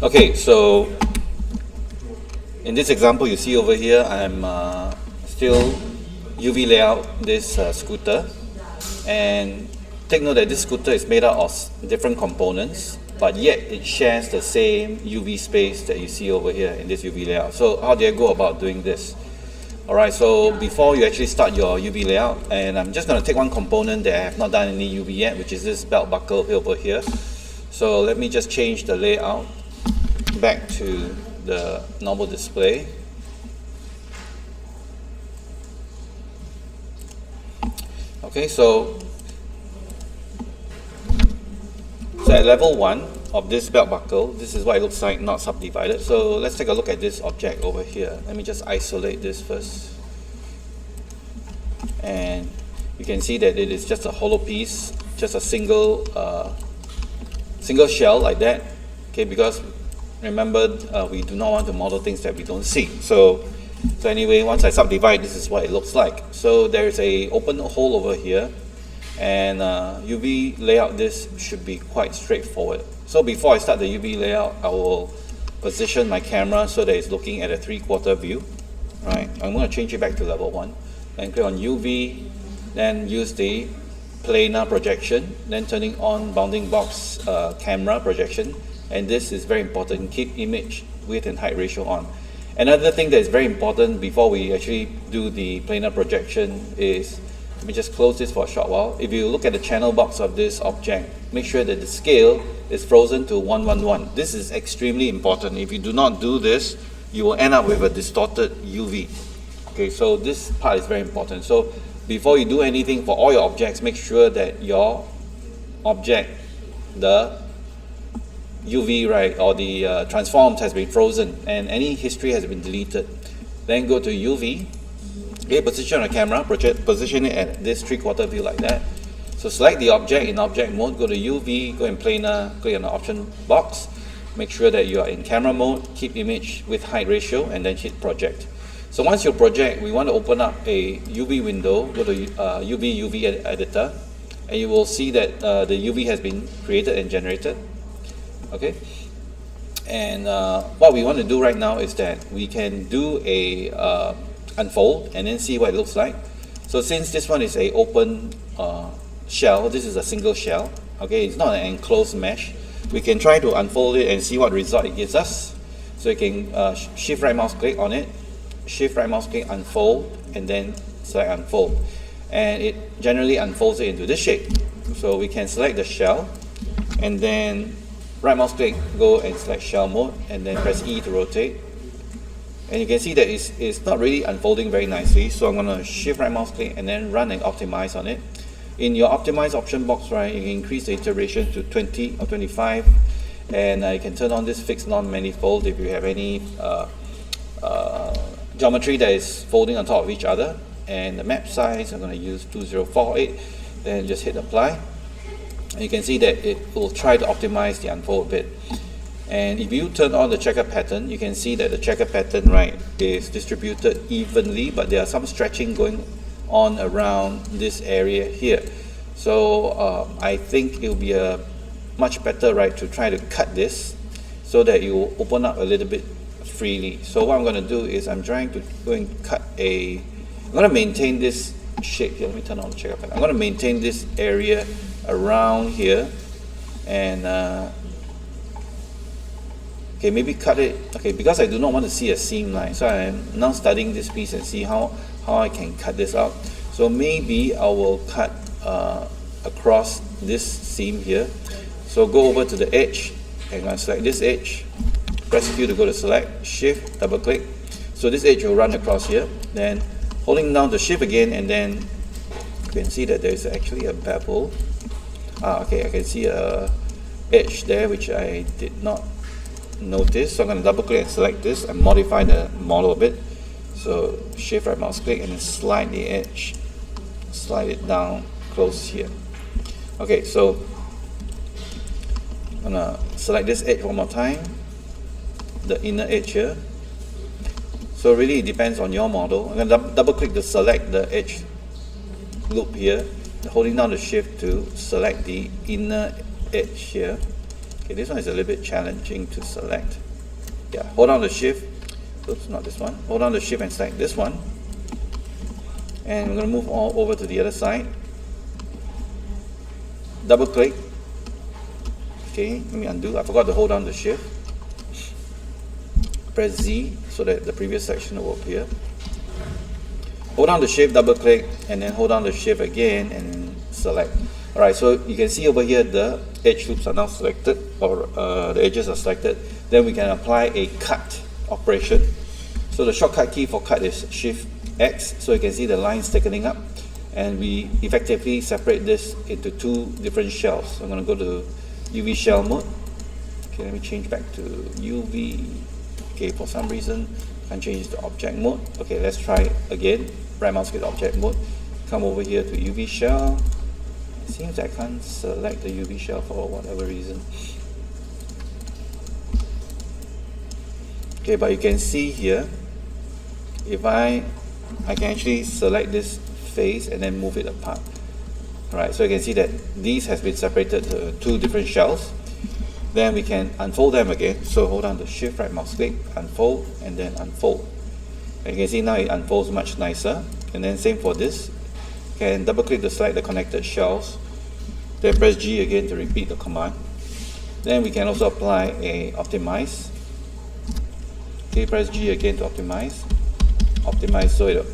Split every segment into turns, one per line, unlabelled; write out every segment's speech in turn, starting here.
Okay, so in this example you see over here, I'm still UV layout this scooter, and take note that this scooter is made up of different components, but yet it shares the same UV space that you see over here in this UV layout. So how do I go about doing this? Alright, so before you actually start your UV layout, and I'm just going to take one component that I have not done any UV yet, which is this belt buckle over here. So let me just change the layout back to the normal display. Okay, so at level 1 of this belt buckle, this is what it looks like, not subdivided. So let's take a look at this object over here. Let me just isolate this first. And you can see that it is just a hollow piece, just a single shell like that. Okay, because remember, we do not want to model things that we don't see. So anyway, once I subdivide, this is what it looks like. So there is a open hole over here, and UV layout this should be quite straightforward. So before I start the UV layout, I will position my camera so that it's looking at a 3/4 view. Right, I'm going to change it back to level 1, and click on UV, then use the planar projection, then turning on bounding box camera projection. And this is very important, keep image width and height ratio on. Another thing that is very important before we actually do the planar projection is, let me just close this for a short while. If you look at the channel box of this object, make sure that the scale is frozen to 1:1:1. This is extremely important. If you do not do this, you will end up with a distorted UV. Okay, so this part is very important. So before you do anything for all your objects, make sure that your object, the UV, right, or the transforms has been frozen and any history has been deleted. Then go to UV, okay, position on the camera, position it at this 3/4 view like that. So select the object in object mode, go to UV, go in planar, click on the option box, make sure that you are in camera mode, keep image with height ratio, and then hit project. So once you project, we want to open up a UV window, go to UV editor, and you will see that the UV has been created and generated. Okay, and what we want to do right now is that we can do a unfold and then see what it looks like. So since this one is a open shell, this is a single shell, okay, it's not an enclosed mesh, we can try to unfold it and see what result it gives us. So you can shift right mouse click on it, shift right mouse click, unfold, and then select unfold, and it generally unfolds it into this shape. So we can select the shell and then right mouse click, go and select shell mode, and then press E to rotate. And you can see that it's not really unfolding very nicely. So I'm going to shift right mouse click and then run and optimize on it. In your optimize option box, right, you can increase the iteration to 20 or 25, and you can turn on this fixed non-manifold if you have any geometry that is folding on top of each other. And the map size, I'm going to use 2048, then just hit apply. And you can see that it will try to optimize the unfold a bit. And if you turn on the checker pattern, you can see that the checker pattern, right, is distributed evenly, but there are some stretching going on around this area here. So I think it will be a much better, right, to try to cut this so that it will open up a little bit freely. So what I'm going to do is I'm trying to go and cut I'm going to maintain this shape here. Let me turn on the checker pattern. I'm going to maintain this area around here, and okay, maybe cut it. Okay, because I do not want to see a seam line, so I am now studying this piece and see how I can cut this out. So maybe I will cut across this seam here. So go over to the edge and I'm going to select this edge, press Q to go to select, shift, double click. So this edge will run across here, then holding down the shift again, and then you can see that there is actually a bevel. Okay, I can see a edge there which I did not notice. So I'm going to double click and select this and modify the model a bit. So shift right mouse click and then slide the edge, slide it down close here. Okay, so I'm going to select this edge one more time, the inner edge here. So really it depends on your model. I'm going to double click to select the edge loop here, holding down the shift to select the inner edge here. Okay, this one is a little bit challenging to select. Yeah, hold on the shift. Oops, not this one. Hold on the shift and select this one. And we're going to move all over to the other side. Double click. Okay, let me undo. I forgot to hold on the shift. Press Z so that the previous section will appear. Hold on the shift, double click, and then hold on the shift again and select. Alright, so you can see over here the edge loops are now selected, or the edges are selected. Then we can apply a cut operation. So the shortcut key for cut is Shift X, so you can see the lines thickening up, and we effectively separate this into two different shells. So I'm going to go to UV shell mode. Okay, let me change back to UV. Okay, for some reason I can change to object mode. Okay, let's try again. Right mouse click object mode. Come over here to UV shell. It seems I can't select the UV shell for whatever reason. Okay, but you can see here, if I can actually select this face and then move it apart. Alright, so you can see that these has been separated to two different shells. Then we can unfold them again. So hold on the shift, right mouse click, unfold, and then unfold. And you can see now it unfolds much nicer. And then same for this. You can double click to select the connected shells. Then press G again to repeat the command. Then we can also apply a optimize. Okay, press G again to optimize. Optimize so it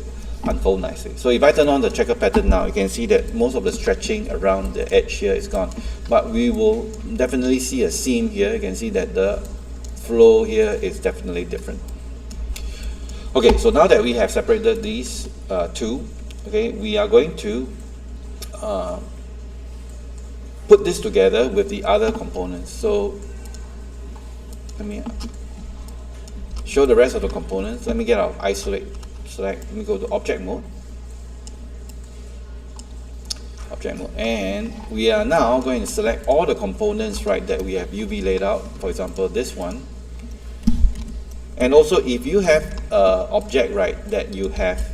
unfold nicely. So if I turn on the checker pattern now, you can see that most of the stretching around the edge here is gone. But we will definitely see a seam here. You can see that the flow here is definitely different. Okay, so now that we have separated these two, okay, we are going to put this together with the other components. So let me show the rest of the components. Let me get out of isolate. Select. Let me go to object mode. Object mode, and we are now going to select all the components, right, that we have UV laid out. For example, this one. And also, if you have an object, right, that you have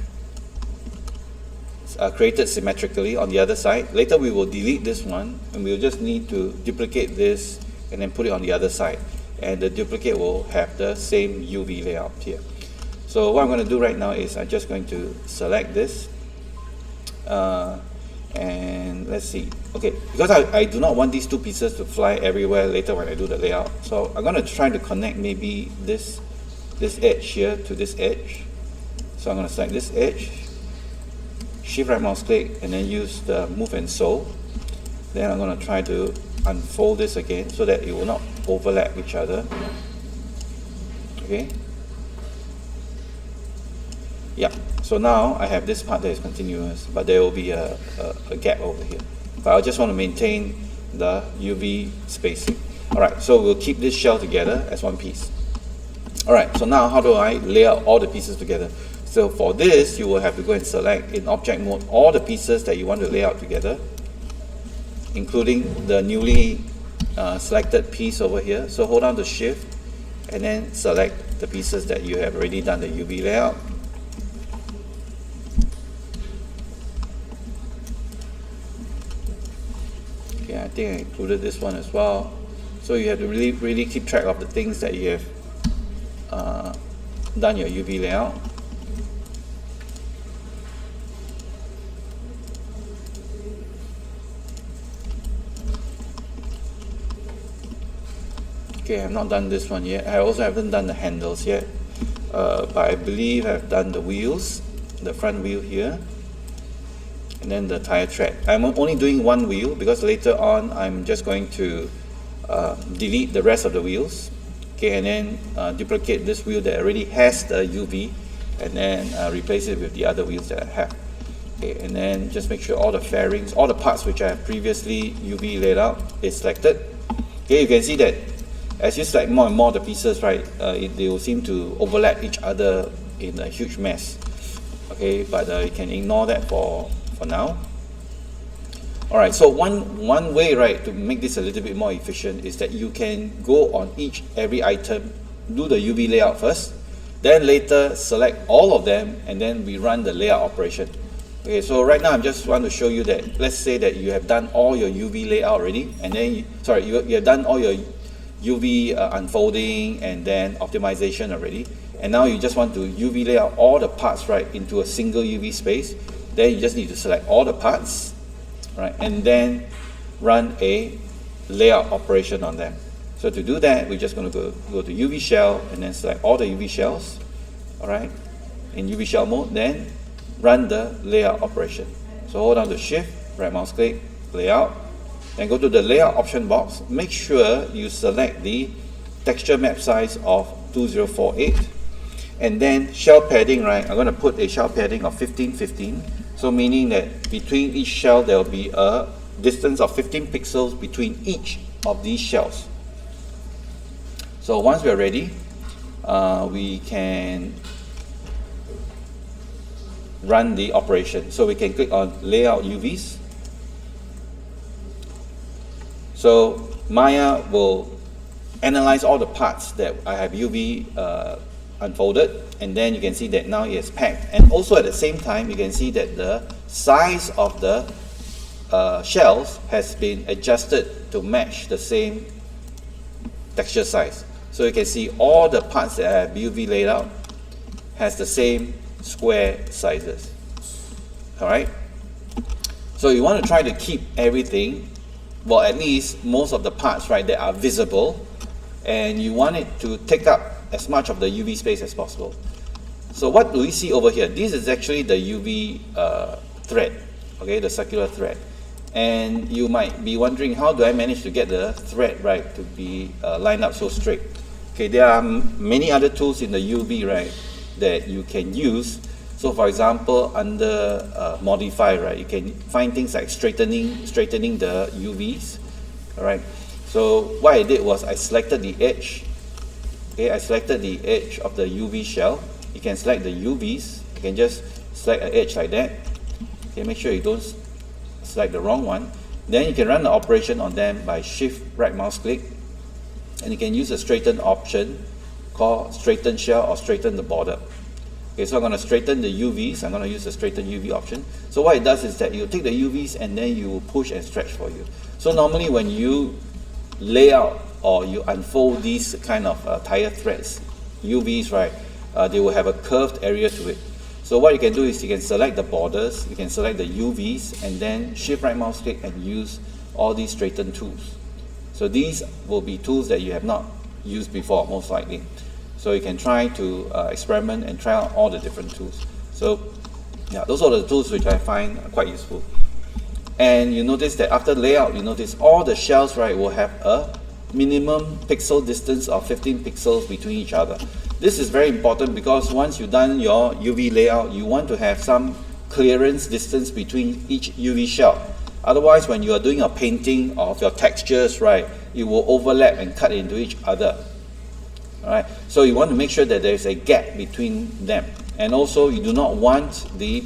created symmetrically on the other side, later we will delete this one, and we'll just need to duplicate this and then put it on the other side. And the duplicate will have the same UV layout here. So what I'm going to do right now is I'm just going to select this, and let's see. Okay, because I do not want these two pieces to fly everywhere later when I do the layout. So I'm going to try to connect maybe this edge here to this edge. So I'm going to select this edge, shift right mouse click, and then use the move and sew. Then I'm going to try to unfold this again so that it will not overlap each other. Okay. Yeah, so now I have this part that is continuous, but there will be a gap over here. But I just want to maintain the UV spacing. Alright, so we'll keep this shell together as one piece. Alright, so now how do I lay out all the pieces together? So for this, you will have to go and select in object mode all the pieces that you want to lay out together, including the newly selected piece over here. So hold on to shift and then select the pieces that you have already done the UV layout. Okay, I think I included this one as well. So you have to really keep track of the things that you have done your UV layout. Okay, I have not done this one yet. I also haven't done the handles yet, but I believe I've done the wheels, the front wheel here, and then the tire tread. I'm only doing one wheel because later on I'm just going to delete the rest of the wheels. Okay, and then duplicate this wheel that already has the UV, and then replace it with the other wheels that I have. Okay, and then just make sure all the fairings, all the parts which I have previously UV laid out is selected. Okay, you can see that as you select more and more the pieces, right, they will seem to overlap each other in a huge mess. Okay, but you can ignore that for now. Alright, so one way, right, to make this a little bit more efficient is that you can go on every item, do the UV layout first, then later select all of them, and then we run the layout operation. Okay, so right now I just want to show you that, let's say that you have done all your UV layout already, and then you have done all your UV unfolding and then optimization already, and now you just want to UV layout all the parts right into a single UV space. Then you just need to select all the parts, right, and then run a layout operation on them. So to do that, we're just going to go to UV shell and then select all the UV shells, all right, in UV shell mode, then run the layout operation. So hold down to Shift, right mouse click, layout, then go to the layout option box. Make sure you select the texture map size of 2048, and then shell padding, right, I'm going to put a shell padding of 1515, so meaning that between each shell there will be a distance of 15 pixels between each of these shells. So once we are ready, we can run the operation. So we can click on layout UVs. So Maya will analyze all the parts that I have UV unfolded, and then you can see that now it is packed. And also at the same time, you can see that the size of the shells has been adjusted to match the same texture size. So you can see all the parts that I have UV laid out has the same square sizes. Alright? So you want to try to keep everything, well, at least most of the parts, right, that are visible, and you want it to take up as much of the UV space as possible. So what do we see over here? This is actually the UV thread, okay, the circular thread. And you might be wondering, how do I manage to get the thread, right, to be lined up so straight? Okay, there are many other tools in the UV, right, that you can use. So for example, under modify, right, you can find things like straightening the UVs. All right. So what I did was I selected the edge. Okay, I selected the edge of the UV shell. You can select the UVs. You can just select an edge like that. Okay, make sure you don't select the wrong one. Then you can run the operation on them by Shift right mouse click, and you can use the straighten option called straighten shell or straighten the border. Okay, so I'm going to straighten the UVs. I'm going to use the straighten UV option. So what it does is that you take the UVs and then you push and stretch for you. So normally when you lay out or you unfold these kind of tire threads, UVs, right, they will have a curved area to it. So what you can do is you can select the borders, you can select the UVs, and then Shift right mouse click and use all these straighten tools. So these will be tools that you have not used before, most likely. So you can try to experiment and try out all the different tools. So yeah, those are the tools which I find quite useful. And you notice that after layout, you notice all the shells, right, will have a minimum pixel distance of 15 pixels between each other. This is very important because once you've done your UV layout, you want to have some clearance distance between each UV shell. Otherwise, when you are doing a painting of your textures, right, it will overlap and cut into each other. Alright, so you want to make sure that there is a gap between them. And also, you do not want the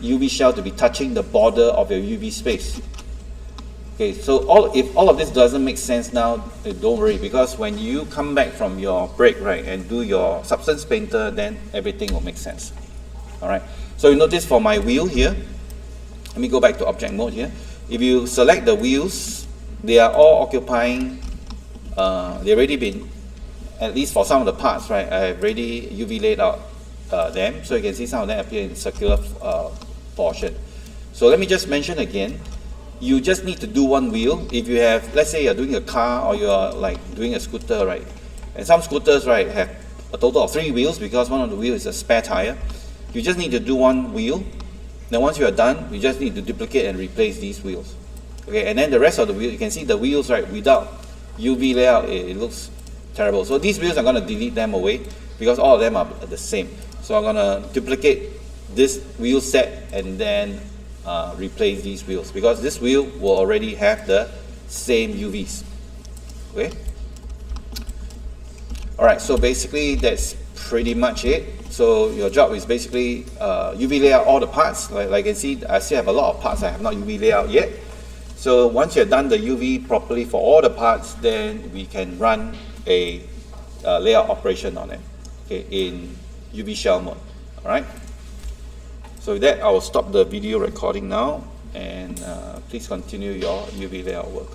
UV shell to be touching the border of your UV space. Okay, so if all of this doesn't make sense now, don't worry, because when you come back from your break, right, and do your substance painter, then everything will make sense. Alright, so you notice for my wheel here, let me go back to object mode here. If you select the wheels, they are all occupying, they've already been, at least for some of the parts, right, I have already UV laid out them, so you can see some of them appear in circular portion. So let me just mention again, you just need to do one wheel. If you have, let's say you're doing a car or you're like doing a scooter, right, and some scooters, right, have a total of 3 wheels because one of the wheels is a spare tire. You just need to do one wheel. Then once you are done, you just need to duplicate and replace these wheels. Okay, and then the rest of the wheel, you can see the wheels, right, without UV layout, it looks terrible. So these wheels, I'm going to delete them away because all of them are the same. So I'm going to duplicate this wheel set and then replace these wheels because this wheel will already have the same UVs. Okay. Alright, so basically that's pretty much it. So your job is basically UV layout all the parts. Like you can see, I still have a lot of parts I have not UV layout yet. So once you've done the UV properly for all the parts, then we can run a layout operation on it, okay, in UV shell mode. Alright. So with that, I will stop the video recording now, and please continue your UV layout work.